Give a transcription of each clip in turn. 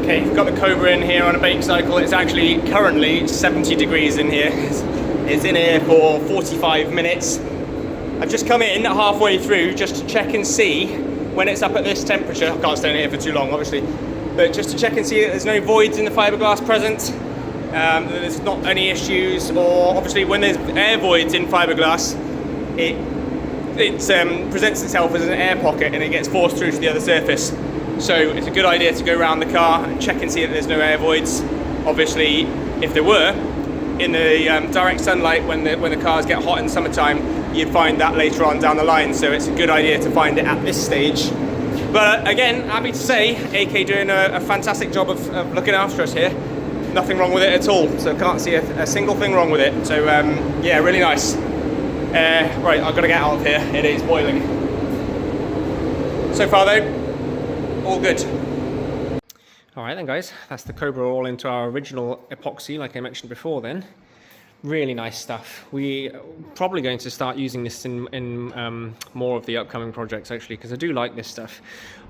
Okay, we've got the Cobra in here on a bake cycle. It's actually currently 70 degrees in here. It's in here for 45 minutes. I've just come in halfway through just to check and see when it's up at this temperature. I can't stay in here for too long, obviously, but just to check and see that there's no voids in the fiberglass present, that there's not any issues, or obviously when there's air voids in fiberglass, it presents itself as an air pocket and it gets forced through to the other surface. So it's a good idea to go around the car and check and see that there's no air voids. Obviously, if there were, in the direct sunlight when the cars get hot in summertime, you'd find that later on down the line. So it's a good idea to find it at this stage. But again, happy to say, AK doing a fantastic job of looking after us here. Nothing wrong with it at all. So can't see a single thing wrong with it. So yeah, really nice. Right, I've got to get out of here. It is boiling. So far though, all good. All right then guys, that's the Cobra all into our original epoxy like I mentioned before then. Really nice stuff. We're probably going to start using this in more of the upcoming projects actually, because I do like this stuff.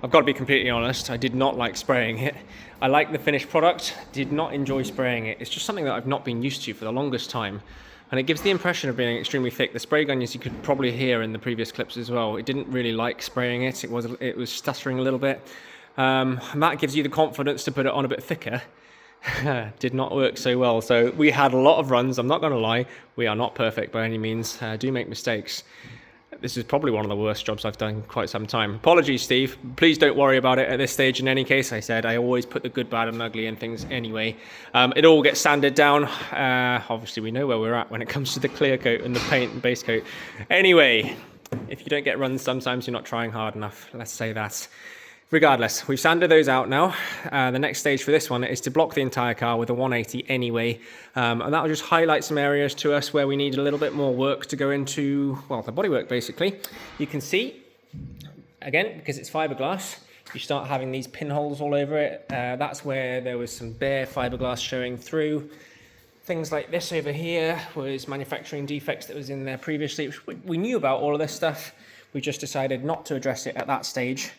I've got to be completely honest, I did not like spraying it. I like the finished product, did not enjoy spraying it. It's just something that I've not been used to for the longest time. And it gives the impression of being extremely thick. The spray gun, as you could probably hear in the previous clips as well, it didn't really like spraying it. It was stuttering a little bit. And that gives you the confidence to put it on a bit thicker. Did not work so well. So we had a lot of runs. I'm not going to lie. We are not perfect by any means. Do make mistakes. This is probably one of the worst jobs I've done in quite some time. Apologies, Steve. Please don't worry about it at this stage. In any case, I said I always put the good, bad, and ugly in things anyway. It all gets sanded down. Obviously, we know where we're at when it comes to the clear coat and the paint and base coat. Anyway, if you don't get runs, sometimes you're not trying hard enough. Let's say that. Regardless, we've sanded those out now. The next stage for this one is to block the entire car with a 180 anyway. And that will just highlight some areas to us where we need a little bit more work to go into, well, the bodywork basically. You can see, again, because it's fiberglass, you start having these pinholes all over it. That's where there was some bare fiberglass showing through. Things like this over here was manufacturing defects that was in there previously. We knew about all of this stuff. We just decided not to address it at that stage.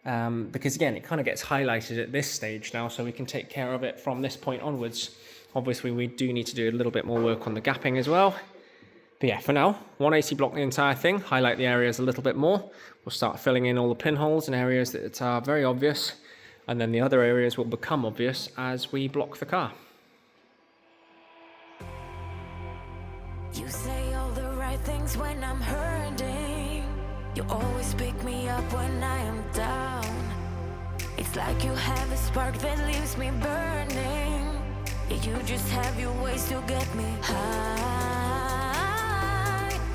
Because again, it kind of gets highlighted at this stage now, so we can take care of it from this point onwards. Obviously, we do need to do a little bit more work on the gapping as well. But yeah, for now, 180 block the entire thing, highlight the areas a little bit more. We'll start filling in all the pinholes and areas that are very obvious, and then the other areas will become obvious as we block the car. You say all the right things when I'm hurting. You always pick me up when I am down. It's like you have a spark that leaves me burning. Yeah, you just have your ways to get me high.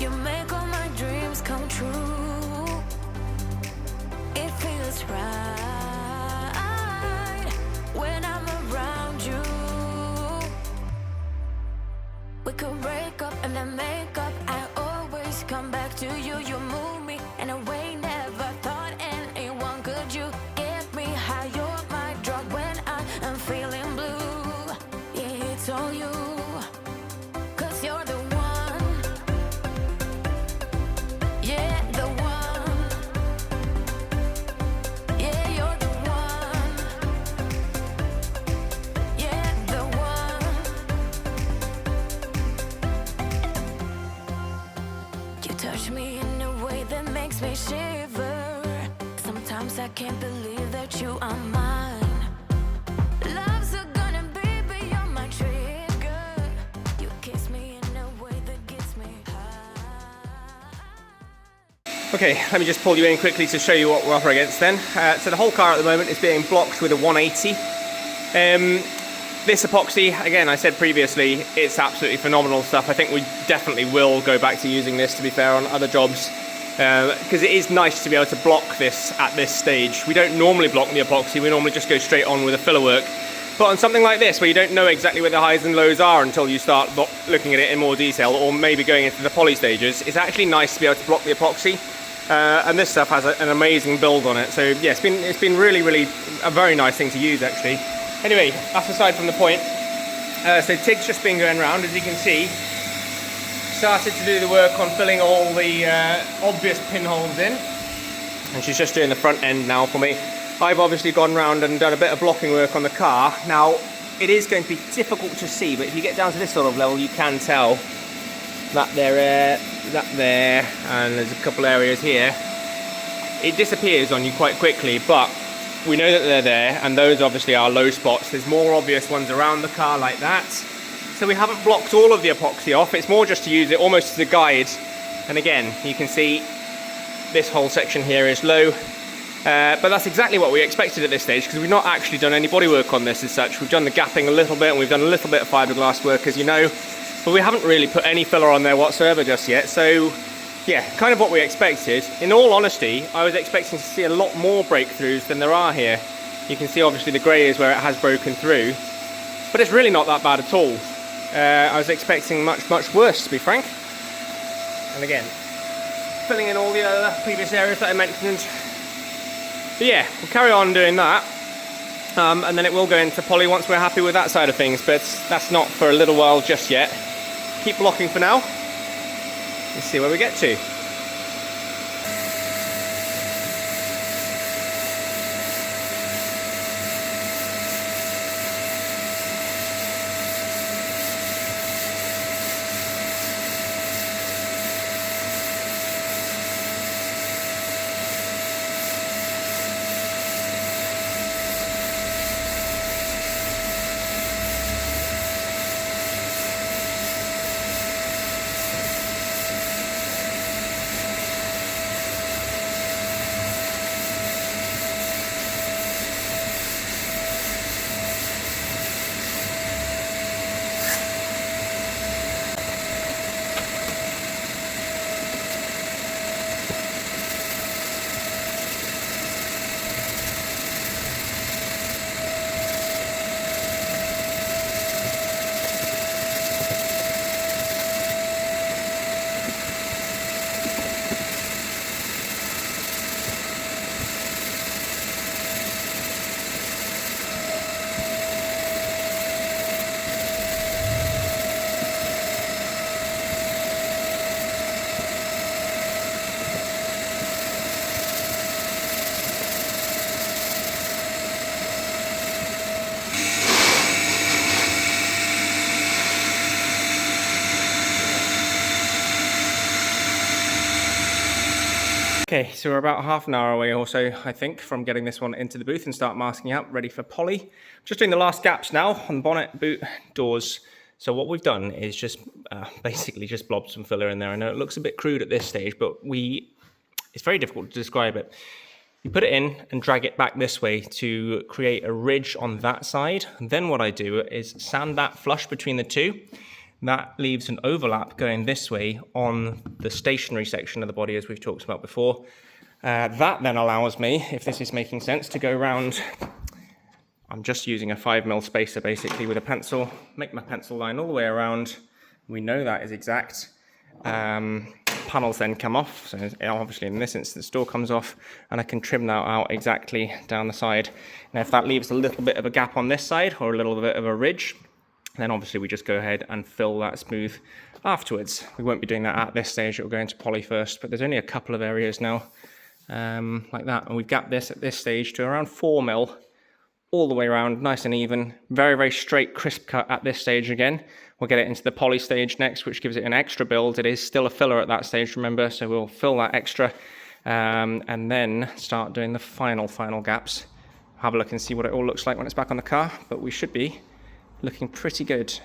You make all my dreams come true. It feels right when I'm around you. We could break up and then make up. I always come back to you. You move me in a way never thought anyone could. You get me high, you're my drug when I am feeling blue. Yeah, it's all you, 'cause you're the one. Yeah, the one. Yeah, you're the one. Yeah, the one. You touch me in a way that makes me shiver. Sometimes I can't believe that you are mine. Love's gonna be beyond my trigger. You kiss me in a way that gets me high. Okay, let me just pull you in quickly to show you what we're up against then. So the whole car at the moment is being blocked with a 180. This epoxy, again, I said previously, it's absolutely phenomenal stuff. I think we definitely will go back to using this, to be fair, on other jobs. Because it is nice to be able to block this at this stage. We don't normally block the epoxy, we normally just go straight on with the filler work. But on something like this, where you don't know exactly where the highs and lows are until you start looking at it in more detail, or maybe going into the poly stages, it's actually nice to be able to block the epoxy. And this stuff has an amazing build on it. So yeah, it's been really, really a very nice thing to use actually. Anyway, that's aside from the point. So Tig's just been going around, as you can see. Started to do the work on filling all the obvious pinholes in. And she's just doing the front end now for me. I've obviously gone round and done a bit of blocking work on the car. Now, it is going to be difficult to see, but if you get down to this sort of level, you can tell that there, and there's a couple areas here. It disappears on you quite quickly, but we know that they're there, and those obviously are low spots. There's more obvious ones around the car like that. So we haven't blocked all of the epoxy off. It's more just to use it almost as a guide. And again, you can see this whole section here is low. But that's exactly what we expected at this stage, because we've not actually done any bodywork on this as such. We've done the gapping a little bit, and we've done a little bit of fiberglass work, as you know, but we haven't really put any filler on there whatsoever just yet. So yeah, kind of what we expected. In all honesty, I was expecting to see a lot more breakthroughs than there are here. You can see obviously the grey is where it has broken through, but it's really not that bad at all. I was expecting much worse, to be frank. And again, filling in all the other previous areas that I mentioned. But yeah, we'll carry on doing that, and then it will go into poly once we're happy with that side of things, but that's not for a little while just yet. Keep blocking for now. Let's see where we get to. Okay, so we're about half an hour away or so, I think, from getting this one into the booth and start masking out, ready for poly. Just doing the last gaps now on the bonnet, boot, doors. So what we've done is just basically just blobbed some filler in there. I know it looks a bit crude at this stage, but it's very difficult to describe it. You put it in and drag it back this way to create a ridge on that side. And then what I do is sand that flush between the two. That leaves an overlap going this way on the stationary section of the body, as we've talked about before. That then allows me, if this is making sense, to go around. I'm just using a 5mm spacer basically with a pencil, make my pencil line all the way around. We know that is exact. Panels then come off, so obviously in this instance the door comes off, and I can trim that out exactly down the side. Now if that leaves a little bit of a gap on this side or a little bit of a ridge, then obviously we just go ahead and fill that smooth afterwards. We won't be doing that at this stage, it will go into poly first, but there's only a couple of areas now like that, and we've gapped this at this stage to around 4mm all the way around, nice and even, very straight crisp cut at this stage again. We'll get it into the poly stage next, which gives it an extra build. It is still a filler at that stage, remember, so we'll fill that extra and then start doing the final gaps. Have a look and see what it all looks like when it's back on the car, but we should be looking pretty good.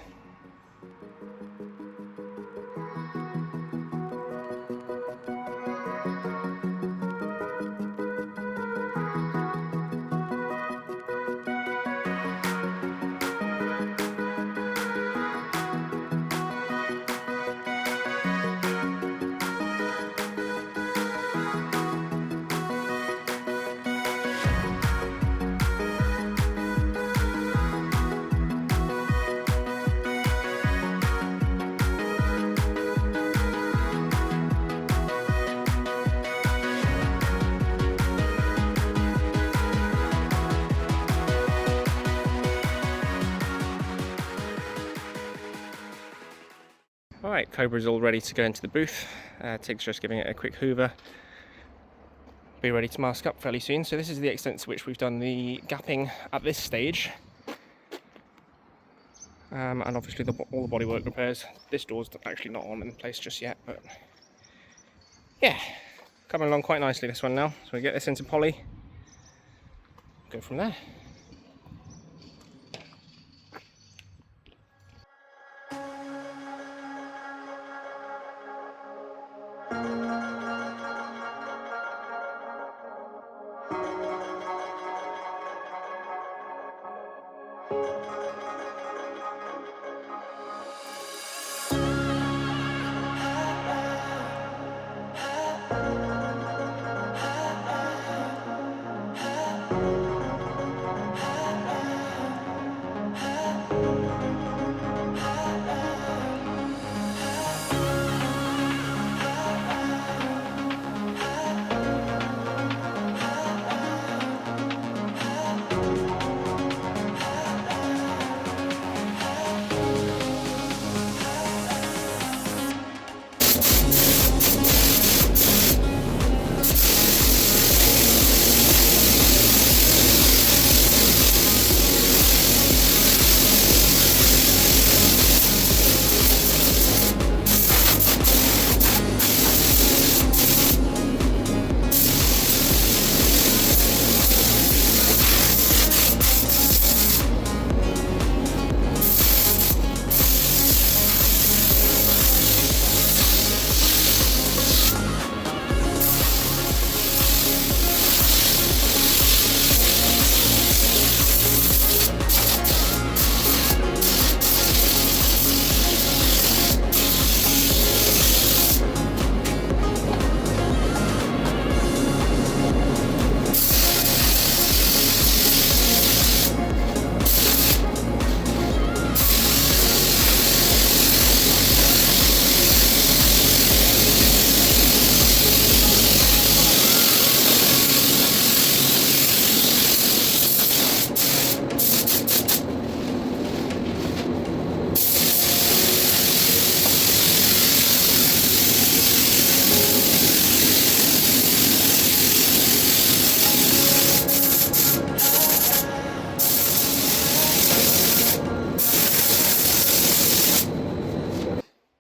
Alright, Cobra's all ready to go into the booth. Tig's just giving it a quick hoover. be ready to mask up fairly soon. So this is the extent to which we've done the gapping at this stage. And obviously all the bodywork repairs. This door's actually not on in place just yet, but yeah, coming along quite nicely this one now. So we get this into poly, go from there.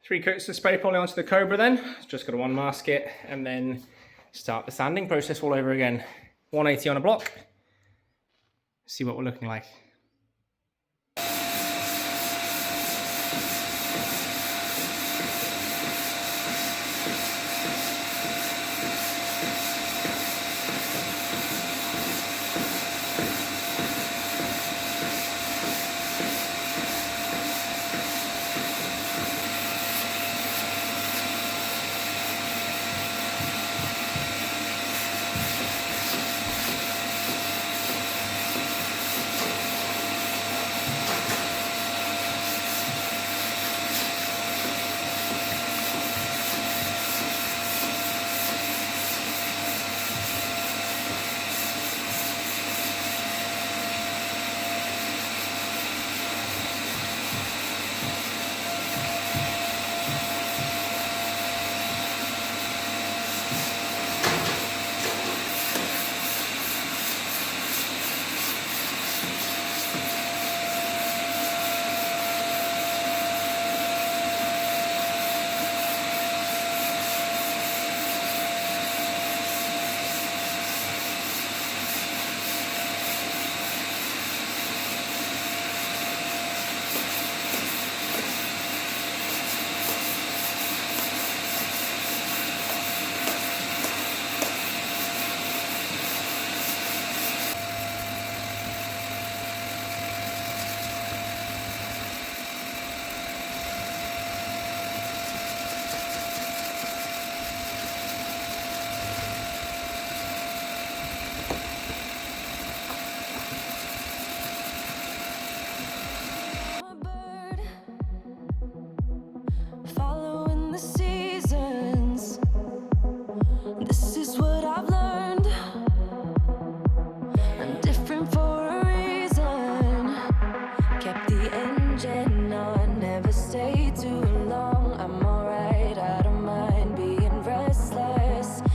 Three coats of spray poly onto the Cobra then. Just got to unmask it and then start the sanding process all over again. 180 on a block. See what we're looking like.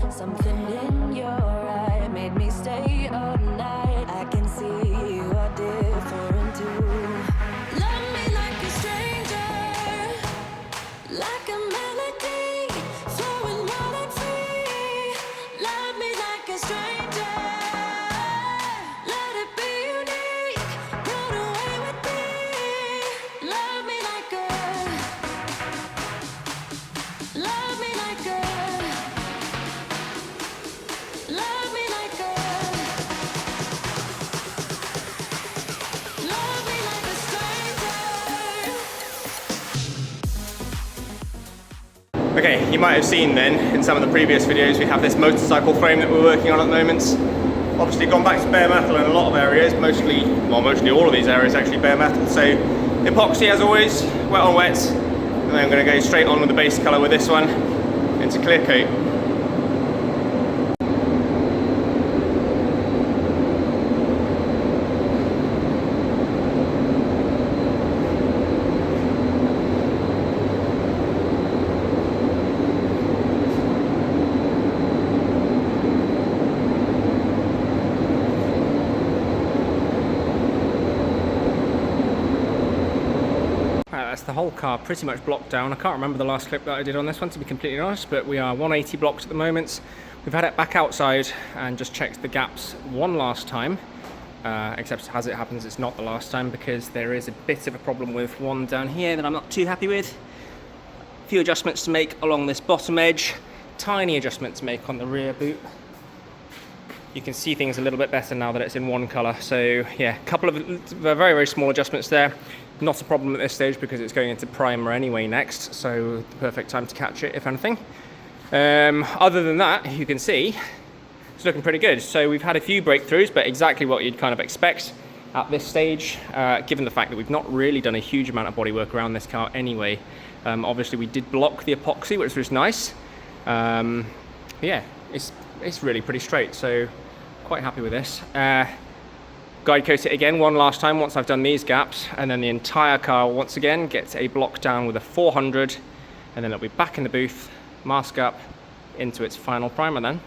Something in your eyes. Okay, you might have seen then in some of the previous videos we have this motorcycle frame that we're working on at the moment. Obviously gone back to bare metal in a lot of areas, mostly all of these areas actually bare metal. So epoxy as always, wet on wet, and then I'm going to go straight on with the base colour with this one into clear coat. That's the whole car pretty much blocked down. I can't remember the last clip that I did on this one, to be completely honest, but we are 180 blocked at the moment. We've had it back outside and just checked the gaps one last time, except as it happens it's not the last time, because there is a bit of a problem with one down here that I'm not too happy with. A few adjustments to make along this bottom edge, tiny adjustment to make on the rear boot. You can see things a little bit better now that it's in one colour. So yeah, a couple of very, very small adjustments there. Not a problem at this stage because it's going into primer anyway next, so the perfect time to catch it, if anything. Other than that, you can see it's looking pretty good. So we've had a few breakthroughs, but exactly what you'd kind of expect at this stage, given the fact that we've not really done a huge amount of bodywork around this car anyway. Obviously we did block the epoxy, which was nice. Yeah, it's really pretty straight, so quite happy with this. Guide coat it again one last time once I've done these gaps, and then the entire car once again gets a block down with a 400, and then it'll be back in the booth, mask up into its final primer then.